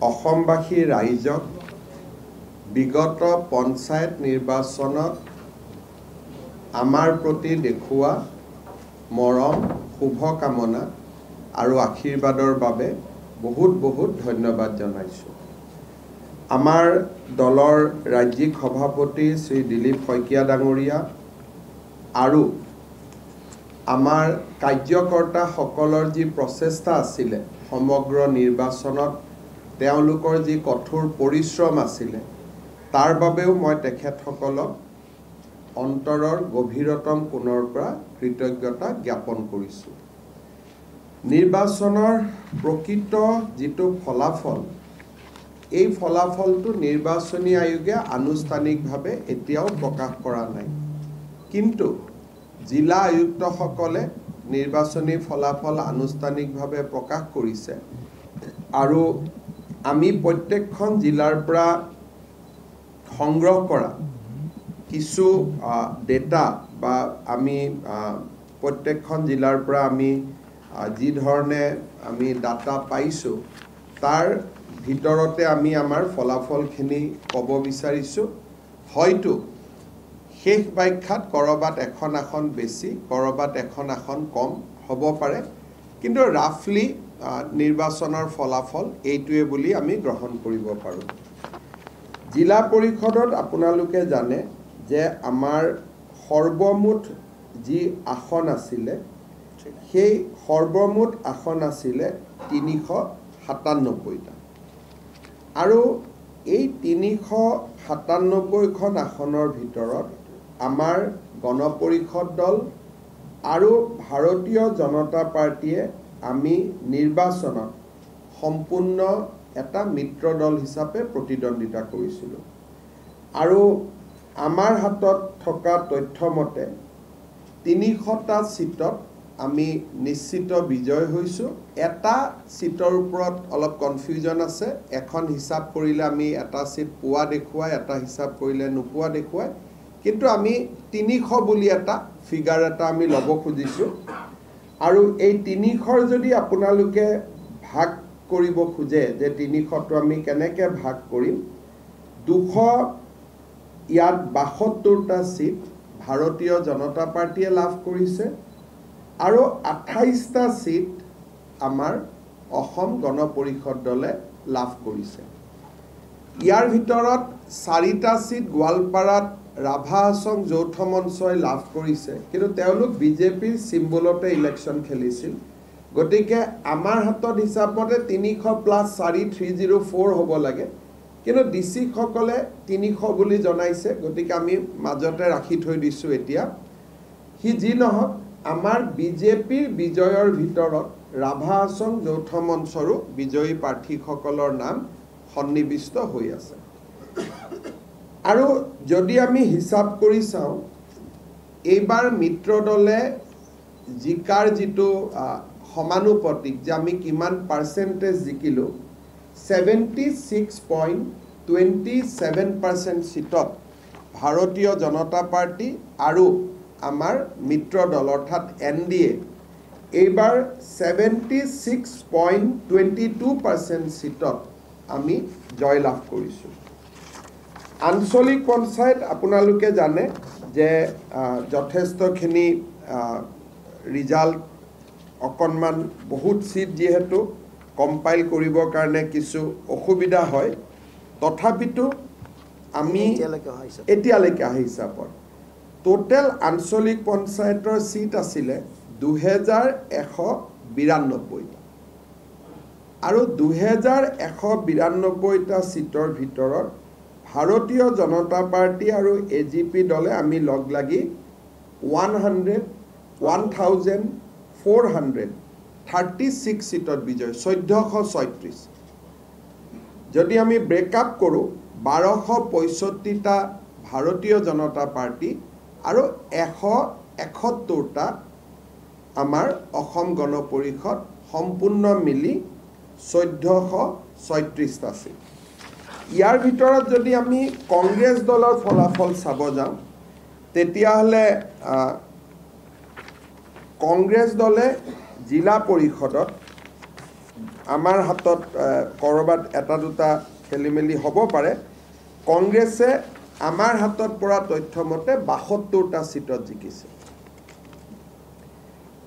অসমবাসী ৰাইজক বিগত পঞ্চায়ত নিৰ্বাচনত আমাৰ প্ৰতি দেখুওৱা মৰম শুভকামনা আৰু আশীৰ্বাদৰ বাবে বহুত বহুত ধন্যবাদ জনাইছোঁ। আমাৰ দলৰ ৰাজ্যিক সভাপতি শ্ৰী দিলীপ শইকীয়া ডাঙৰীয়া আৰু আমাৰ কাৰ্যকৰ্তাসকলৰ যি প্ৰচেষ্টা আছিলে সমগ্ৰ নিৰ্বাচনত তেওঁলোকৰ যি কঠোৰ পৰিশ্ৰম আছিলে তাৰ বাবেও মই তেখেতসকলক অন্তৰৰ গভীৰতম কোণৰ পৰা কৃতজ্ঞতা জ্ঞাপন কৰিছোঁ। নিৰ্বাচনৰ প্ৰকৃত যিটো ফলাফল এই ফলাফলটো নিৰ্বাচনী আয়োগে আনুষ্ঠানিকভাৱে এতিয়াও প্ৰকাশ কৰা নাই, কিন্তু জিলা আয়ুক্তসকলে নিৰ্বাচনী ফলাফল আনুষ্ঠানিকভাৱে প্ৰকাশ কৰিছে আৰু আমি প্ৰত্যেকখন জিলাৰ পৰা সংগ্ৰহ কৰা কিছু ডেটা বা আমি প্ৰত্যেকখন জিলাৰ পৰা আমি যি ধৰণে আমি ডাটা পাইছোঁ তাৰ ভিতৰতে আমি আমাৰ ফলাফলখিনি ক'ব বিচাৰিছোঁ। হয়তো শেষ ব্যাখ্যাত ক'ৰবাত এখন আসন বেছি ক'ৰবাত এখন আসন কম হ'ব পাৰে, কিন্তু ৰাফলি নিৰ্বাচনৰ ফলাফল এইটোৱে বুলি আমি গ্ৰহণ কৰিব পাৰোঁ। জিলা পৰিষদত আপোনালোকে জানে যে আমাৰ সৰ্বমুঠ যি আসন আছিলে সেই সৰ্বমুঠ আসন আছিলে 397টা আৰু এই 397খন আসনৰ ভিতৰত আমাৰ গণপৰিষদ দল আৰু ভাৰতীয় জনতা পাৰ্টীয়ে আমি নিৰ্বাচনত সম্পূৰ্ণ এটা মিত্ৰ দল হিচাপে প্ৰতিদ্বন্দ্বিতা কৰিছিলোঁ আৰু আমাৰ হাতত থকা তথ্যমতে 300টা সিটত আমি নিশ্চিত বিজয় হৈছোঁ। এটা সিটৰ ওপৰত অলপ কনফিউজন আছে, এখন হিচাপ কৰিলে আমি এটা সিট পোৱা দেখুৱাই এটা হিচাপ কৰিলে নোপোৱা দেখুৱাই, কিন্তু আমি 300 বুলি এটা ফিগাৰ এটা আমি ল'ব খুজিছোঁ আৰু এই 300ৰ যদি আপোনালোকে ভাগ কৰিব খোজে যে 300টো আমি কেনেকৈ ভাগ কৰিম, 200 ইয়াত 72টা সিট ভাৰতীয় জনতা পাৰ্টীয়ে লাভ কৰিছে আৰু 28টা সিট আমাৰ অসম গণ পৰিষদ দলে লাভ কৰিছে। ইয়াৰ ভিতৰত 4টা সিট গোৱালপাৰাত ৰাভা হাছং যৌথ মঞ্চই লাভ কৰিছে, কিন্তু তেওঁলোক বিজেপিৰ চিম্বলতে ইলেকশ্যন খেলিছিল। গতিকে আমাৰ হাতত হিচাপতে 300 + 4 304 হ'ব লাগে, কিন্তু ডিচিসকলে 300 বুলি জনাইছে, গতিকে আমি মাজতে ৰাখি থৈ দিছোঁ। এতিয়া সি যি নহওক আমাৰ বিজেপিৰ বিজয়ৰ ভিতৰত ৰাভা হাছং যৌথ মঞ্চৰো বিজয়ী প্ৰাৰ্থীসকলৰ নাম সন্নিৱিষ্ট হৈ আছে। আৰু যদি আমি হিচাপ কৰি চাওঁ এইবাৰ মিত্ৰ দলে জিকাৰ যিটো সমানুপাতিক যে আমি কিমান পাৰ্চেণ্টেজ জিকিলোঁ 76.27% সিটত ভাৰতীয় জনতা পাৰ্টি আৰু আমাৰ মিত্ৰ দল অৰ্থাৎ NDA এইবাৰ 76.22% সিটত আমি জয়লাভ কৰিছোঁ। আঞ্চলিক পঞ্চায়ত আপোনালোকে জানে যে যথেষ্টখিনি ৰিজাল্ট অকণমান বহুত সিট যিহেতু কম্পাইল কৰিবৰ কাৰণে কিছু অসুবিধা হয়, তথাপিতো আমি এতিয়ালৈকে অহা হিচাপত টোটেল আঞ্চলিক পঞ্চায়তৰ সিট আছিলে 2192টা আৰু 2192টা সিটৰ ভিতৰত ভাৰতীয় জনতা পাৰ্টি আৰু AGP দলে আমি লগ লাগি 1436 সিটত বিজয় 1436। যদি আমি ব্ৰেকআপ কৰোঁ 1265টা ভাৰতীয় জনতা পাৰ্টি আৰু 171টা আমাৰ অসম গণ পৰিষদ সম্পূৰ্ণ মিলি 1436টা সিট। ইয়াৰ ভিতৰত যদি আমি কংগ্ৰেছ দলৰ ফলাফল চাব যাওঁ তেতিয়াহ'লে কংগ্ৰেছ দলে জিলা পৰিষদত আমাৰ হাতত কৰবাত এটা দুটা খেলিমেলি হ'ব পাৰে কংগ্ৰেছে আমাৰ হাতত পৰা তথ্য মতে 72টা সিটত জিকিছে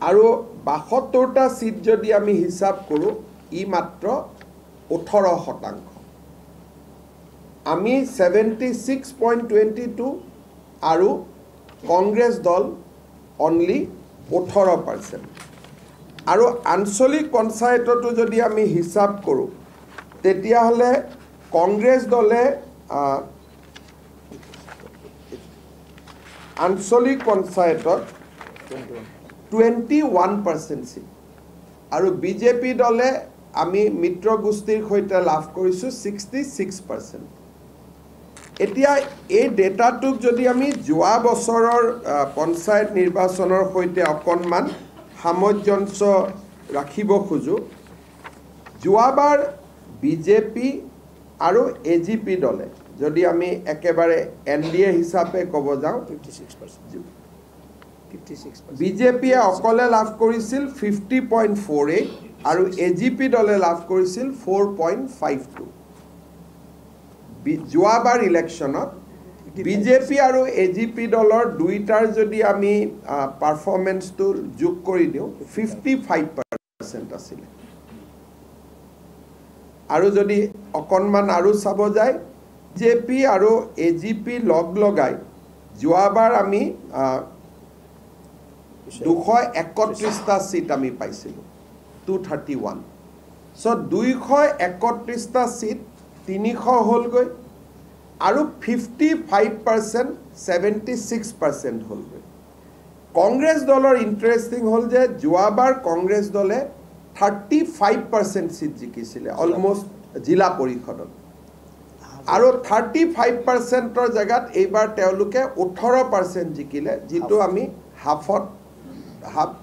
আৰু 72টা সিট যদি আমি হিসাব কৰো ই মাত্ৰ 18%। আমি 76.22 আৰু কংগ্ৰেছ দল অনলি 18%। আৰু আঞ্চলিক পঞ্চায়তটো যদি আমি হিসাব কৰো তেতিয়াহলে কংগ্ৰেছ দলে আঞ্চলিক পঞ্চায়তত 21% সিট আৰু বিজেপি দলে আমি মিত্ৰ গোষ্ঠীৰ সৈতে লাভ কৰিছো 66%। এতিয়া এই ডেটাটোক যদি আমি যোৱা বছৰৰ পঞ্চায়ত নিৰ্বাচনৰ সৈতে অকণমান সামঞ্জস্য ৰাখিব খোজো যোৱাবাৰ বিজেপি আৰু এজিপি দলে যদি আমি একেবাৰে এনডিএ হিচাপে ক'ব যাওঁ 56% বিজেপিয়ে অকলে লাভ কৰিছিল 50.48 আৰু এজিপি দলে লাভ কৰিছিল 4.52। যোৱাবাৰ ইলেকশ্যনত বিজেপি আৰু এজিপি দলৰ দুইটাৰ যদি আমি পাৰফৰমেন্সটো যোগ কৰি দিওঁ 55% আছিল আৰু যদি অকণমান আৰু চাব যায় বিজেপি আৰু এজিপি লগাই যোৱাবাৰ আমি 231টা সিট আমি পাইছিলো 231। সো 231টা সিট 300 হলগৈ আৰু 55% 76% হলগৈ। কংগ্ৰেছ দলৰ ইন্টাৰেষ্টিং হল যে যোৱাবাৰ কংগ্ৰেছ দলে 35% সিট জিকিছিলে অলমোস্ট জিলা পৰিষদত আৰু 35%ৰ জায়গাত এইবাৰ তেওঁলোকে 18% জিকিলে যেটো আমি হাফ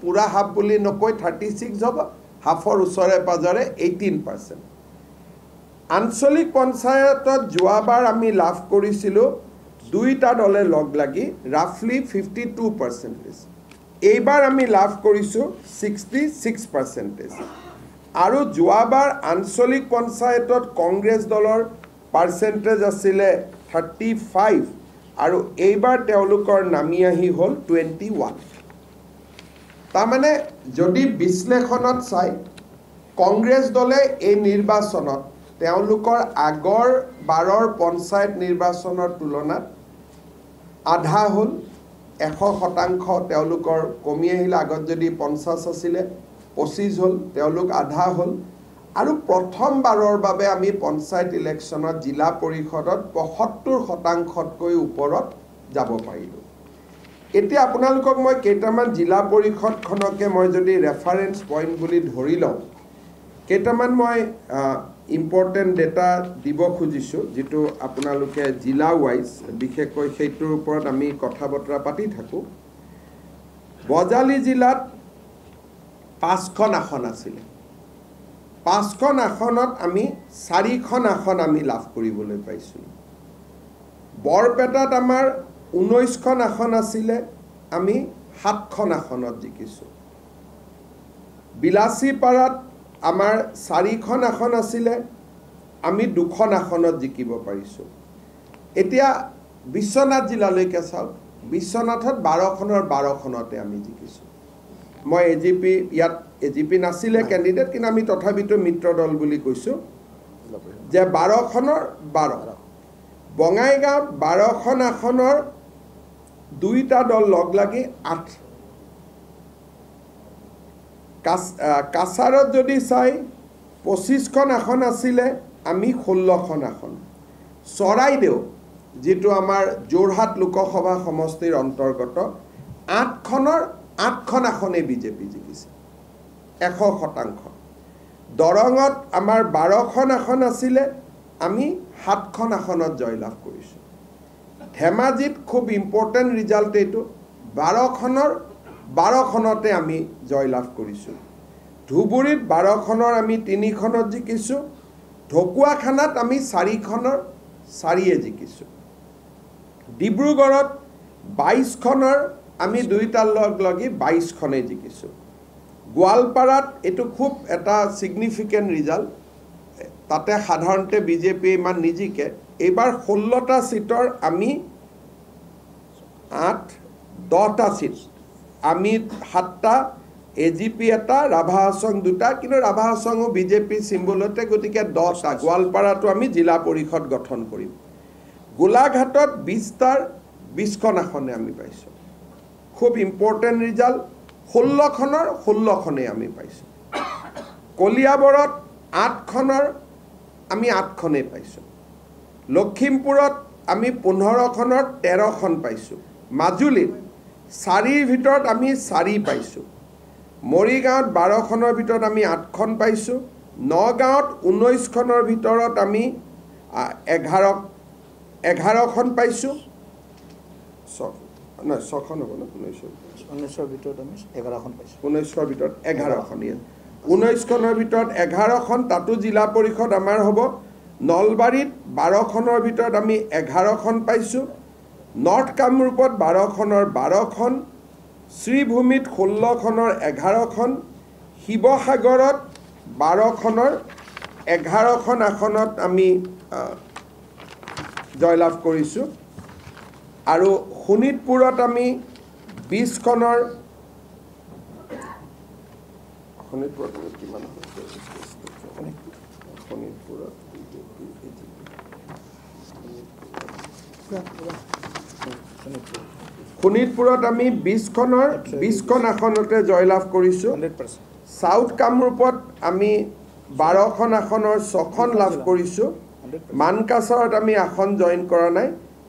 পুৰা হাফ বুলি নকৈ 36 হ'ব হাফৰ ওচৰে পাজৰে 18%। আঞ্চলিক পঞ্চায়তত যোৱাবাৰ আমি লাভ কৰিছিলো দুইটা দলে লগ লাগি ৰাফলি 52%। এইবাৰ আমি লাভ কৰিছো 66%। আৰু যোৱাবাৰ আঞ্চলিক পঞ্চায়তত কংগ্ৰেছ দলৰ পাৰ্চেন্টেজ আছিলে 35 আৰু এইবাৰ তেওঁলোকৰ নামি আহি হল 21। তাৰমানে যদি বিশ্লেষণত চাই কংগ্ৰেছ দলে এই নিৰ্বাচনত তেওঁলোকৰ আগৰ বাৰৰ পঞ্চায়ত নিৰ্বাচনৰ তুলনাত আধা হল 100% তেওঁলোকৰ কমি আহিল আগত যদি 50 আছিলে 25 হল তেওঁলোক আধা হল আৰু প্ৰথমবাৰৰ বাবে আমি পঞ্চায়ত ইলেকশ্যনত জিলা পৰিষদত 75%তকৈ ওপৰত যাব পাৰিলো। এতিয়া আপোনালোকক মই কেইটামান জিলা পৰিষদখনকে মই যদি ৰেফাৰেন্স পইণ্ট বুলি ধৰি লওঁ কেইটামান মই ইম্পৰ্টেন্ট ডেটা দিব খুজিছো যেটো আপোনালোকে জিলা ওয়াইজ বিশেষকৈ সেইটোৰ ওপৰত আমি কথা বতৰা পাতি থাকো। বজালি জিলাত 5খন আসন আছিল 5খন আসনত আমি 4খন আসন আমি লাভ কৰিবলৈ পাইছো। বৰপেটাত আমাৰ 19খন আসন আছিলে আমি 7খন আসনত জিকিছো। বিলাসীপাৰাত আমাৰ 4খন আসন আছিলে আমি 2খন আসনত জিকিব পাৰিছো। এতিয়া বিশ্বনাথ জিলালৈকে চাওক বিশ্বনাথত 12খনৰ 12খনতে আমি জিকিছো। মই এজিপি ইয়াত এজিপি নাছিলে ক্যান্ডিডেট কিন্তু আমি তথাপিতো মিত্ৰ দল বুলি কৈছো যে 12খনৰ 12। বঙাইগাঁৱত 12খন আসনৰ দুইটা দল লগ লাগি 8। কাছাৰত যদি চাই 25খন আসন আছিলে আমি 16খন আসন। চৰাইদেউ যেটো আমাৰ যোৰহাট লোকসভা সমষ্টিৰ অন্তৰ্গত 8খন আসনে বিজেপি জিকিছে 100%। দৰঙত আমাৰ 12খন আসন আছিলে আমি 7খন আসনত জয়লাভ কৰিছো। ধেমাজিত খুব ইম্পৰ্টেন্ট ৰিজাল্ট এইটো 12খনৰ 12খনতে আমি জয়লাভ কৰিছো। ধুবুৰীত 12খনৰ আমি 3খনত জিকিছো। ঢকুৱাখানাত আমি 4খনৰ 4 জিকিছো। ডিব্ৰুগড়ত 22খনৰ আমি দুইটা লগ লাগি 22খনে জিকিছো। গোৱালপাৰাত এইটো খুব এটা ছিগনিফিকেণ্ট ৰিজাল্ট তাতে সাধাৰণতে বিজেপি ইমান নিজিকে এইবাৰ 16টা সিটৰ আমি 8-10টা সিট আমি 7টা এজিপি এটা ৰাভা হাছং 2টা কিন্তু ৰাভা হাছংও বিজেপি সিম্বলতে গতিকে 10টা গোৱালপাৰাটো আমি জিলা পৰিষদ গঠন কৰিম গোলাঘাটত 20টাৰ 20খন আসনে আমি পাইছো খুব ইম্পৰ্টেণ্ট ৰিজাল্ট 16খনৰ 16খনে আমি পাইছো কলিয়াবৰত 8খনৰ আমি 8খনে পাইছো লখিমপুৰত আমি 15খনৰ 13খন পাইছো মাজুলীত 4ৰ ভিতৰত আমি 4 পাইছো মৰিগাঁৱত 12খনৰ ভিতৰত আমি 8খন পাইছো নগাঁৱত 19খনৰ ভিতৰত আমি 11খন পাইছো না 6খন হ'ব না 19ৰ ভিতৰত আমি 11খন পাইছো 19ৰ ভিতৰত 11খন 19খনৰ ভিতৰত 11খন তাতো জিলা পৰিষদ আমাৰ হ'ব নলবাৰীত 12খনৰ ভিতৰত আমি 11খন পাইছো নৰ্থ কামৰূপত 12খনৰ 12খন শ্ৰীভূমিত 16খনৰ 11খন শিৱসাগৰত 12খনৰ 11খন আসনত আমি জয়লাভ কৰিছো আৰু শোণিতপুৰত আমি 20খনৰ শোণিতপুৰত কিমান শোণিতপুৰত শোণিতপুৰত আমি 20খনৰ 20খন আসনতে জয়লাভ কৰিছো 100% সাউথ কামৰূপত আমি 12খন আসনৰ 6খন লাভ কৰিছো মানকাছাৰত আমি আসন জইন কৰা নাই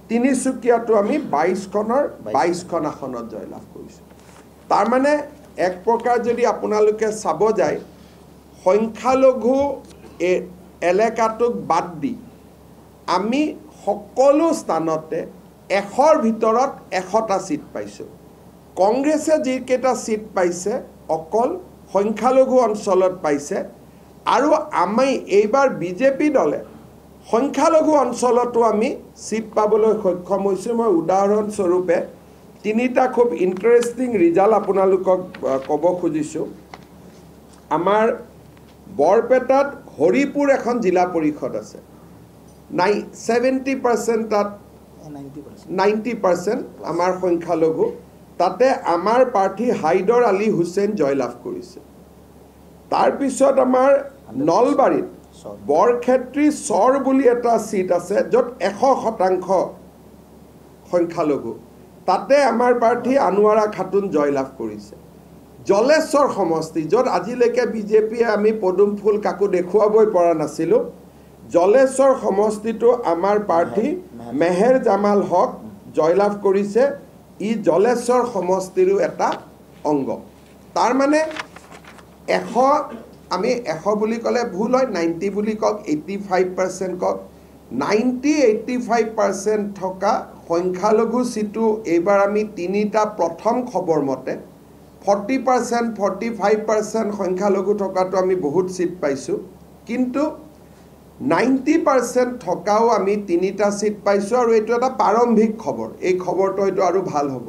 তিনিচুকীয়াটো আমি 22খনৰ 22খন আসনত জয়লাভ কৰিছো তাৰ মানে এক প্ৰকাৰ যদি আপোনালোকে চাব যায় সংখ্যালঘু এলেকাটোক বাদ দি আমি সকলো স্থানতে 100ৰ ভিতৰত 100টা সিট পাইছো কংগ্ৰেছে যিকেইটা সিট পাইছে অকল সংখ্যালঘু অঞ্চলত পাইছে আৰু আমি এইবাৰ বিজেপি দলে সংখ্যালঘু অঞ্চলতো আমি সিট পাবলৈ সক্ষম হৈছো মই উদাহৰণ স্বৰূপে তিনিটা খুব ইন্টাৰেষ্টিং ৰিজাল্ট আপোনালোকক ক'ব খুজিছো আমাৰ বৰপেটাত হৰিপুৰ এখন জিলা পৰিষদ আছে 70% তাত 90% আমাৰ সংখ্যালঘু তাতে আমাৰ প্ৰাৰ্থী হাইদৰ আলী হুছেইন জয়লাভ কৰিছে তাৰ পিছত আমাৰ নলবাৰীত বৰক্ষেত্ৰী চৰ বুলি এটা সিট আছে য'ত 100% সংখ্যালঘু তাতে আমাৰ প্ৰাৰ্থী আনোৱাৰা খাতুন জয়লাভ কৰিছে জলেশ্বৰ সমষ্টি য'ত আজিলৈকে বিজেপিয়ে আমি পদুম ফুল কাকো দেখুৱাবই পৰা নাছিলো জলেশ্বৰ সমষ্টিটো আমাৰ প্ৰাৰ্থী মেহেৰ জামাল হক জয়লাভ কৰিছে ই জলেশ্বৰ সমষ্টিৰো এটা অংগ তাৰ মানে 100 আমি 100 বুলি ক'লে ভুল হয় 90 বুলি কক 85% কক 90-85% থকা সংখ্যালঘু সিটু এইবাৰ আমি তিনিটা প্ৰথম খবৰ মতে 40% 45% সংখ্যালঘু থকাটো আমি বহুত সিট পাইছো কিন্তু 90% থকাও আমি তিনিটা সিট পাইছো আৰু এইটো এটা প্ৰাৰম্ভিক খবৰ এই খবৰটো হয়তো আৰু ভাল হ'ব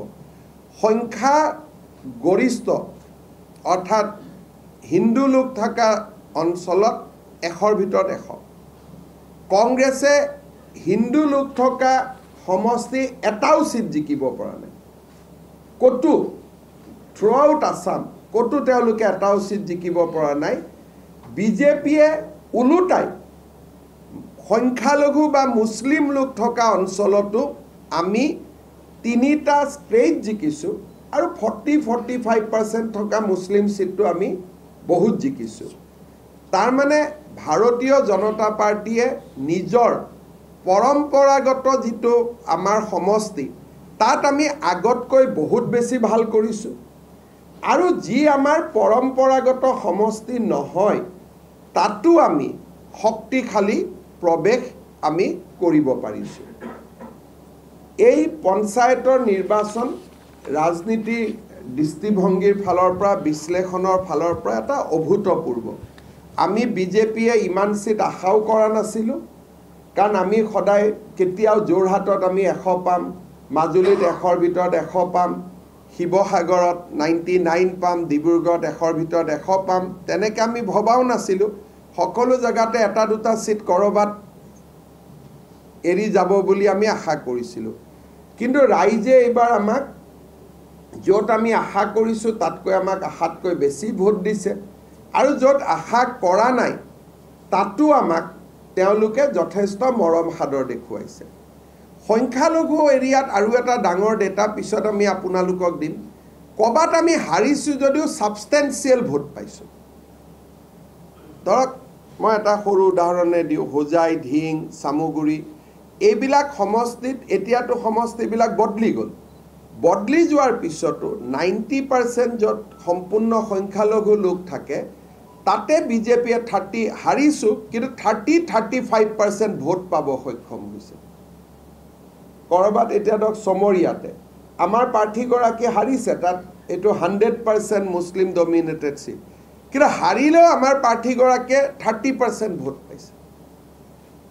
সংখ্যা গৰিষ্ঠ অৰ্থাৎ হিন্দু লোক থকা অঞ্চলত 100ৰ ভিতৰত 100 কংগ্ৰেছে হিন্দু লোক থকা সমষ্টি এটাও সিট জিকিব পৰা নাই কতো থ্ৰু আউট আসাম কতো তেওঁলোকে এটাও সিট জিকিব পৰা নাই বিজেপিয়ে উলুটাই সংখ্যালঘু বা মুছলিম লোক থকা অঞ্চলতো আমি তিনিটা ষ্ট্ৰেইট জিকিছো আৰু 40-45% থকা মুছলিম সিটটো আমি বহুত জিকিছো তাৰ মানে ভাৰতীয় জনতা পাৰ্টিয়ে নিজৰ পৰম্পৰাগত যিটো আমাৰ সমষ্টি তাত আমি আগতকৈ বহুত বেছি ভাল কৰিছো আৰু যি আমাৰ পৰম্পৰাগত সমষ্টি নহয় তাতো আমি শক্তিশালী প্ৰৱেশ আমি কৰিব পাৰিছো এই পঞ্চায়তৰ নিৰ্বাচন ৰাজনীতি দৃষ্টিভংগীৰ ফালৰ পৰা বিশ্লেষণৰ ফালৰ পৰা এটা অভূতপূৰ্ব আমি বিজেপিয়ে ইমান সিট আশাও কৰা নাছিলো কাৰণ আমি সদায় কেতিয়াও যোৰহাটত আমি 100 পাম মাজুলীত 100ৰ ভিতৰত 100 পাম শিৱসাগৰত 99 পাম, ডিব্ৰুগড়ত 100ৰ ভিতৰত 100 পাম, তেনেকৈ আমি ভবাও নাছিলোঁ। সকলো জেগাতে এটা দুটা সিট ক'ৰবাত এৰি যাব বুলি আমি আশা কৰিছিলোঁ। কিন্তু ৰাইজে এইবাৰ আমাক য'ত আমি আশা কৰিছোঁ তাতকৈ আমাক আশাতকৈ বেছি ভোট দিছে, আৰু য'ত আশা কৰা নাই তাতো আমাক তেওঁলোকে যথেষ্ট মৰম সাদৰ দেখুৱাইছে। সংখ্যালঘু এৰিয়াত আৰু এটা ডাঙৰ ডেটা পিছত আমি আপোনালোকক দিম। ক'ৰবাত আমি হাৰিছোঁ যদিও ছাবষ্টেঞ্চিয়েল ভোট পাইছোঁ। ধৰক মই এটা সৰু উদাহৰণে দিওঁ, হোজাই, ধিং, চামুগুৰি, এইবিলাক সমষ্টিত এতিয়াতো সমষ্টিবিলাক বদলি গ'ল। বদলি যোৱাৰ পিছতো 90% য'ত সম্পূৰ্ণ সংখ্যালঘু লোক থাকে তাতে বিজেপিয়ে হাৰিছোঁ, কিন্তু 30-35% ভোট পাব সক্ষম হৈছে। ক'ৰবাত এতিয়া ধৰক চমৰীয়াতে আমাৰ প্ৰাৰ্থীগৰাকী হাৰিছে, তাত এইটো 100% মুছলিম ডমিনেটেড চিট, কিন্তু হাৰিলেও আমাৰ প্ৰাৰ্থীগৰাকীয়ে 30% ভোট পাইছে।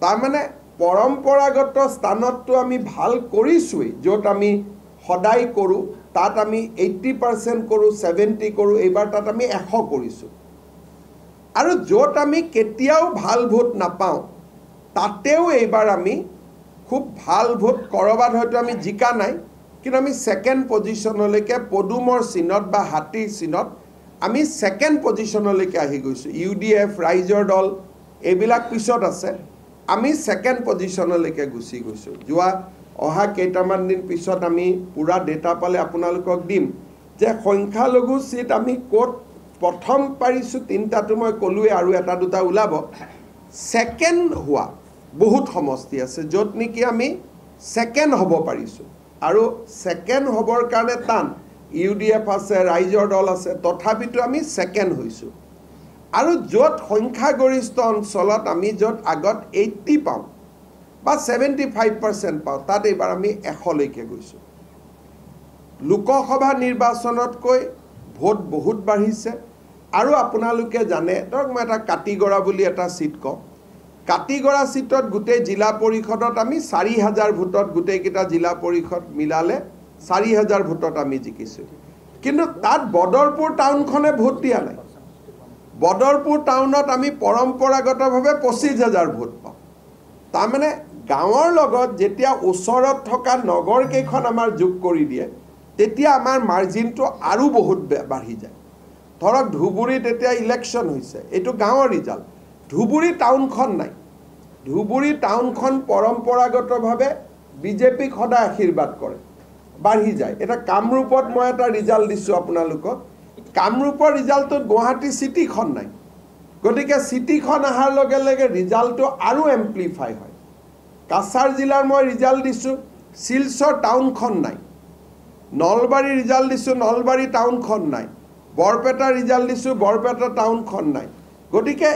তাৰমানে পৰম্পৰাগত স্থানততো আমি ভাল কৰিছোঁৱেই, য'ত আমি সদায় কৰোঁ তাত আমি 80% কৰোঁ, 70 কৰোঁ, এইবাৰ তাত আমি 100 কৰিছোঁ। আৰু য'ত আমি কেতিয়াও ভাল ভোট নাপাওঁ তাতেও এইবাৰ আমি খুব ভাল ভোট, ক'ৰবাত হয়তো আমি জিকা নাই, কিন্তু আমি ছেকেণ্ড পজিশ্যনলৈকে পদুমৰ চিনত বা হাতীৰ চিনত আমি ছেকেণ্ড পজিশ্যনলৈকে আহি গৈছোঁ। UDF, ৰাইজৰ দল এইবিলাক পিছত আছে, আমি ছেকেণ্ড পজিশ্যনলৈকে গুচি গৈছোঁ। অহা কেইটামান দিন পিছত আমি পূৰা ডেটা পালে আপোনালোকক দিম যে সংখ্যালঘু চিট আমি ক'ত প্ৰথম পাৰিছোঁ 3টাটো মই ক'লোৱে, আৰু এটা দুটা ওলাব। ছেকেণ্ড হোৱা বহুত সমষ্টি আছে য'ত নেকি আমি ছেকেণ্ড হ'ব পাৰিছোঁ, আৰু ছেকেণ্ড হ'বৰ কাৰণে টান। UDF আছে, ৰাইজৰ দল আছে, তথাপিতো আমি ছেকেণ্ড হৈছোঁ। আৰু য'ত সংখ্যাগৰিষ্ঠ অঞ্চলত আমি য'ত আগত 80 পাওঁ বা 75% পাওঁ, তাত এইবাৰ আমি 100লৈকে গৈছোঁ। লোকসভা নিৰ্বাচনতকৈ ভোট বহুত বাঢ়িছে। আৰু আপোনালোকে জানে, ধৰক মই এটা কাটিগড়া বুলি এটা চিট কওঁ, কাটিগড়া চিটত গোটেই জিলা পৰিষদত আমি 4000 ভোটত গোটেইকেইটা জিলা পৰিষদ মিলালে 4000 ভোটত আমি জিকিছোঁ। কিন্তু তাত বদৰপুৰ টাউনখনে ভোট দিয়া নাই। বদৰপুৰ টাউনত আমি পৰম্পৰাগতভাৱে 25000 ভোট পাওঁ। তাৰমানে গাঁৱৰ লগত যেতিয়া ওচৰত থকা নগৰকেইখন আমাৰ যোগ কৰি দিয়ে তেতিয়া আমাৰ মাৰ্জিনটো আৰু বহুত বাঢ়ি যায়। ধৰক ধুবুৰীত এতিয়া ইলেকশ্যন হৈছে, এইটো গাঁৱৰ ৰিজাল্ট, ধুবুৰী টাউনখন নাই। ধুবুৰী টাউনখন পৰম্পৰাগতভাৱে বিজেপিক সদায় আশীৰ্বাদ কৰে, বাঢ়ি যায়। এটা কামৰূপত মই এটা ৰিজাল্ট দিছোঁ আপোনালোকক, কামৰূপৰ ৰিজাল্টটোত গুৱাহাটী চিটিখন নাই। গতিকে চিটিখন অহাৰ লগে লগে ৰিজাল্টটো আৰু এম্প্লিফাই হয়। কাছাৰ জিলাৰ মই ৰিজাল্ট দিছোঁ, শিলচৰ টাউনখন নাই। নলবাৰী ৰিজাল্ট দিছোঁ, নলবাৰী টাউনখন নাই। বৰপেটা ৰিজাল্ট দিছোঁ, বৰপেটা টাউনখন নাই। গতিকে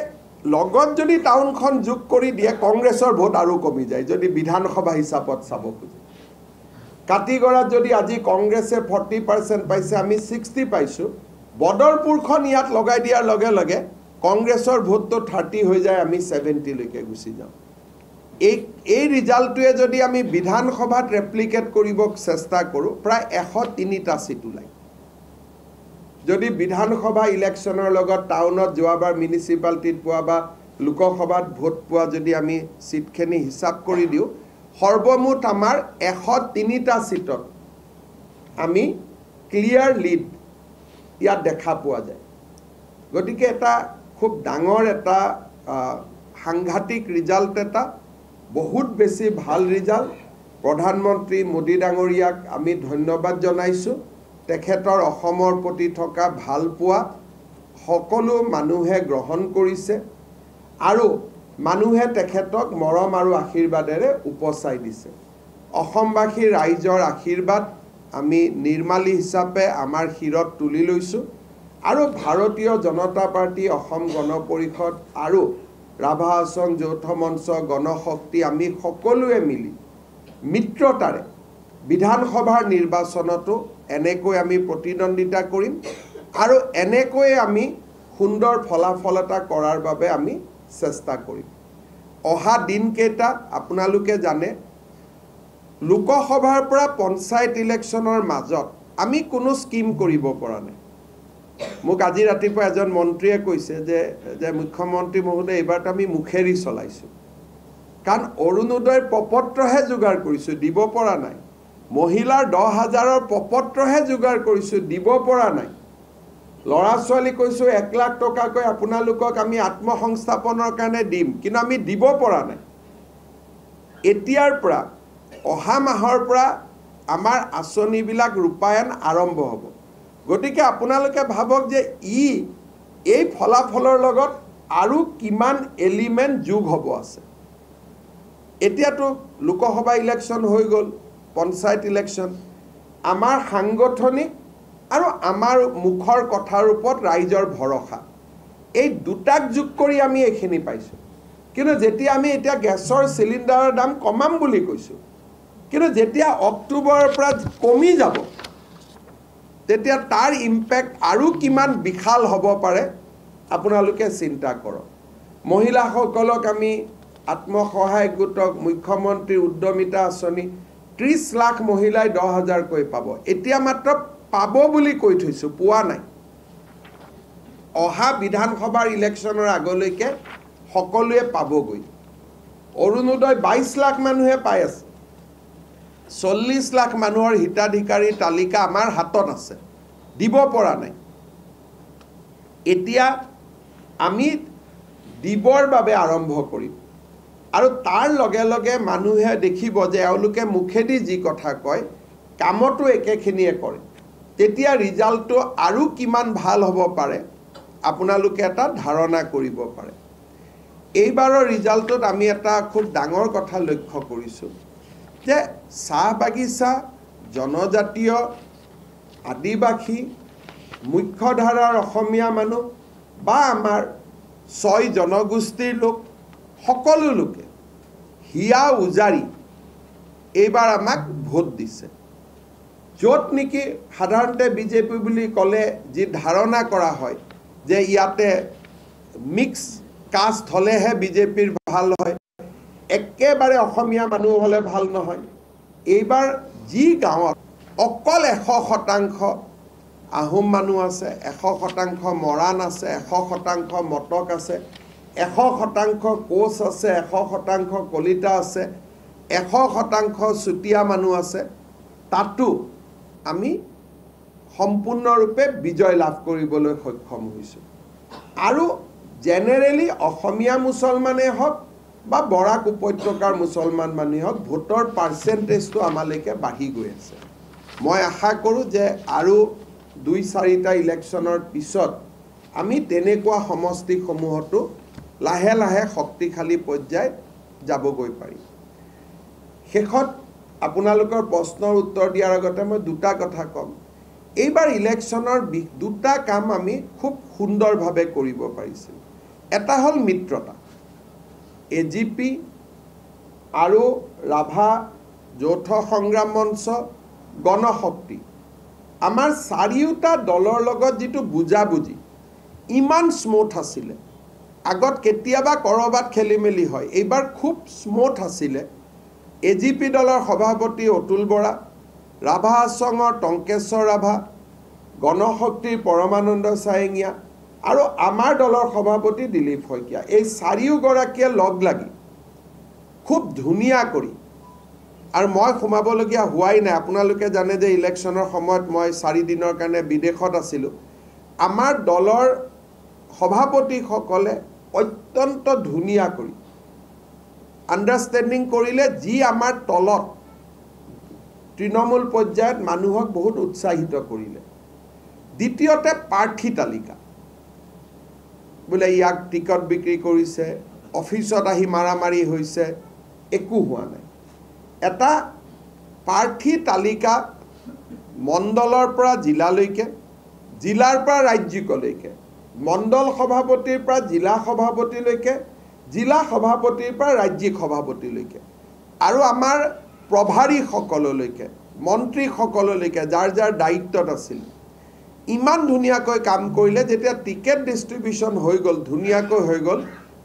লগত যদি টাউনখন যোগ কৰি দিয়ে কংগ্ৰেছৰ ভোট আৰু কমি যায়, যদি বিধানসভা হিচাপত চাব খোজে। কাটিগড়াত যদি আজি কংগ্ৰেছে 40% পাইছে, আমি 60 পাইছোঁ, বদৰপুৰখন ইয়াত লগাই দিয়াৰ লগে লগে কংগ্ৰেছৰ ভোটটো 30 হৈ যায়, আমি 70লৈকে গুচি যাওঁ। এই ৰিজাল্টটোৱে যদি আমি বিধানসভাত ৰেপ্লিকেট কৰিব চেষ্টা কৰোঁ, প্ৰায় 103টা চিট ওলায়। যদি বিধানসভা ইলেকশ্যনৰ লগত টাউনত যোৱাবাৰ মিউনিচিপালিটিত পোৱা বা লোকসভাত ভোট পোৱা যদি আমি চিটখিনি হিচাপ কৰি দিওঁ, সৰ্বমুঠ আমাৰ 103টা চিটত আমি ক্লিয়াৰ লিড ইয়াত দেখা পোৱা যায়। গতিকে এটা খুব ডাঙৰ এটা সাংঘাতিক ৰিজাল্ট, এটা বহুত বেছি ভাল ৰিজাল্ট। প্ৰধানমন্ত্ৰী মোদী ডাঙৰীয়াক আমি ধন্যবাদ জনাইছোঁ। তেখেতৰ অসমৰ প্ৰতি থকা ভালপোৱা সকলো মানুহে গ্ৰহণ কৰিছে, আৰু মানুহে তেখেতক মৰম আৰু আশীৰ্বাদেৰে উপচাই দিছে। অসমবাসী ৰাইজৰ আশীৰ্বাদ আমি নিৰ্মালী হিচাপে আমাৰ শিৰত তুলি লৈছোঁ, আৰু ভাৰতীয় জনতা পাৰ্টি, অসম গণ পৰিষদ আৰু ৰাভা হাছং যৌথ মঞ্চ, গণশক্তি আমি সকলোৱে মিলি মিত্ৰতাৰে বিধানসভাৰ নিৰ্বাচনতো এনেকৈ আমি প্ৰতিদ্বন্দ্বিতা কৰিম, আৰু এনেকৈয়ে আমি সুন্দৰ ফলাফল এটা কৰাৰ বাবে আমি চেষ্টা কৰিম। অহা দিনকেইটা আপোনালোকে জানে, লোকসভাৰ পৰা পঞ্চায়ত ইলেকশ্যনৰ মাজত আমি কোনো স্কিম কৰিব পৰা নাই মোক আজি ৰাতিপুৱা এজন মন্ত্ৰীয়ে কৈছে যে মুখ্যমন্ত্ৰী মহোদয় এইবাৰতো আমি মুখেৰি চলাইছোঁ কাৰণ অৰুণোদয়ৰ প্ৰপত্ৰহে যোগাৰ কৰিছোঁ দিব পৰা নাই মহিলাৰ 10,000ৰ প্ৰপত্ৰহে যোগাৰ কৰিছোঁ দিব পৰা নাই ল'ৰা ছোৱালী কৈছোঁ 1 লাখ টকাকৈ আপোনালোকক আমি আত্মসংস্থাপনৰ কাৰণে দিম কিন্তু আমি দিব পৰা নাই এতিয়াৰ পৰা অহা মাহৰ পৰা আমাৰ আঁচনিবিলাক ৰূপায়ণ আৰম্ভ হ'ব গতিকে আপোনালোকে ভাবক যে এই ফলাফলৰ লগত আৰু কিমান এলিমেণ্ট যোগ হ'ব আছে এতিয়াতো লোকসভা ইলেকশ্যন হৈ গ'ল পঞ্চায়ত ইলেকশ্যন আমাৰ সাংগঠনিক আৰু আমাৰ মুখৰ কথাৰ ওপৰত ৰাইজৰ ভৰসা এই দুটাক যোগ কৰি আমি এইখিনি পাইছোঁ কিন্তু যেতিয়া আমি এতিয়া গেছৰ চিলিণ্ডাৰৰ দাম কমাম বুলি কৈছোঁ কিন্তু যেতিয়া অক্টোবৰৰ পৰা কমি যাব তেতিয়া তাৰ ইম্পেক্ট আৰু কিমান বিশাল হ'ব পাৰে আপোনালোকে চিন্তা কৰক মহিলাসকলক আমি আত্মসহায়ক গোটক মুখ্যমন্ত্ৰীৰ উদ্যমিতা আঁচনি 30 লাখ মহিলাই 10,000কৈ পাব এতিয়া মাত্ৰ পাব বুলি কৈ থৈছোঁ পোৱা নাই অহা বিধানসভাৰ ইলেকশ্যনৰ আগলৈকে সকলোৱে পাবগৈ অৰুণোদয় 22 লাখ মানুহে পাই আছে 40 লাখ মানুহৰ হিতাধিকাৰীৰ তালিকা আমাৰ হাতত আছে দিব পৰা নাই এতিয়া আমি দিবৰ বাবে আৰম্ভ কৰিম আৰু তাৰ লগে লগে মানুহে দেখিব যে এওঁলোকে মুখেদি যি কথা কয় কামতো একেখিনিয়ে কৰে তেতিয়া ৰিজাল্টটো আৰু কিমান ভাল হ'ব পাৰে আপোনালোকে এটা ধাৰণা কৰিব পাৰে এইবাৰৰ ৰিজাল্টত আমি এটা খুব ডাঙৰ কথা লক্ষ্য কৰিছোঁ যে চাহ বাগিচা জনজাতীয় আদিবাসী মুখ্যধাৰাৰ অসমীয়া মানুহ বা আমাৰ 6 জনগোষ্ঠীৰ লোক সকলো লোকে হিয়া উজাৰি এইবাৰ আমাক ভোট দিছে য'ত নেকি সাধাৰণতে বিজেপি বুলি ক'লে যি ধাৰণা কৰা হয় যে ইয়াতে মিক্স কাষ্ট হ'লেহে বিজেপিৰ ভাল হয় একেবাৰে অসমীয়া মানুহ হ'লে ভাল নহয় এইবাৰ যি গাঁৱত অকল 100% আহোম মানুহ আছে 100% মৰাণ আছে 100% মটক আছে 100% কোচ আছে 100% কলিতা আছে 100% চুতীয়া মানুহ আছে তাতো আমি সম্পূৰ্ণৰূপে বিজয় লাভ কৰিবলৈ সক্ষম হৈছোঁ আৰু জেনেৰেলি অসমীয়া মুছলমানেই হওক বা বৰাক উপত্যকাৰ মুছলমান মানুহে হওক ভোটৰ পাৰ্চেণ্টেজটো আমালৈকে বাঢ়ি গৈ আছে মই আশা কৰোঁ যে আৰু 2-4টা ইলেকশ্যনৰ পিছত আমি তেনেকুৱা সমষ্টিসমূহতো লাহে লাহে শক্তিশালী পৰ্যায়ত যাবগৈ পাৰিম শেষত আপোনালোকৰ প্ৰশ্নৰ উত্তৰ দিয়াৰ আগতে মই দুটা কথা ক'ম এইবাৰ ইলেকশ্যনৰ দুটা কাম আমি খুব সুন্দৰভাৱে কৰিব পাৰিছিলোঁ এটা হ'ল মিত্ৰতা এজিপি আৰু ৰাভা যৌথ সংগ্ৰাম মঞ্চ গণশক্তি আমাৰ চাৰিওটা দলৰ লগত যিটো বুজাবুজি ইমান স্মুথ আছিলে আগত কেতিয়াবা কৰবাত খেলি মেলি হয় এইবাৰ খুব স্মুথ আছিলে এজিপি দলৰ সভাপতি অতুল বৰা ৰাভা আছঙৰ টংকেশ্বৰ ৰাভা গণশক্তিৰ পৰমানন্দ চায়েঙীয়া আৰু আমাৰ দলৰ সভাপতি দিলীপ শইকীয়া এই চাৰিওগৰাকীয়ে লগ লাগি খুব ধুনীয়া কৰি আৰু মই সোমাবলগীয়া হোৱাই নাই আপোনালোকে জানে যে ইলেকশ্যনৰ সময়ত মই 4 দিনৰ কাৰণে বিদেশত আছিলোঁ আমাৰ দলৰ সভাপতিসকলে অত্যন্ত ধুনীয়া কৰি আণ্ডাৰষ্টেণ্ডিং কৰিলে যি আমাৰ তলত তৃণমূল পৰ্যায়ত মানুহক বহুত উৎসাহিত কৰিলে দ্বিতীয়তে প্ৰাৰ্থী তালিকা বোলে ইয়াক টিকট বিক্ৰী কৰিছে অফিচত আহি মাৰামাৰি হৈছে একো হোৱা নাই এটা প্ৰাৰ্থী তালিকা মণ্ডলৰ পৰা জিলালৈকে জিলাৰ পৰা ৰাজ্যিকলৈকে মণ্ডল সভাপতিৰ পৰা জিলা সভাপতিলৈকে জিলা সভাপতিৰ পৰা ৰাজ্যিক সভাপতিলৈকে আৰু আমাৰ প্ৰভাৰীসকললৈকে মন্ত্ৰীসকললৈকে যাৰ যাৰ দায়িত্বত আছিল ইমান ধুনীয়াকৈ কাম কৰিলে যেতিয়া টিকেট ডিষ্ট্ৰিবিউশ্যন হৈ গ'ল ধুনীয়াকৈ হৈ গ'ল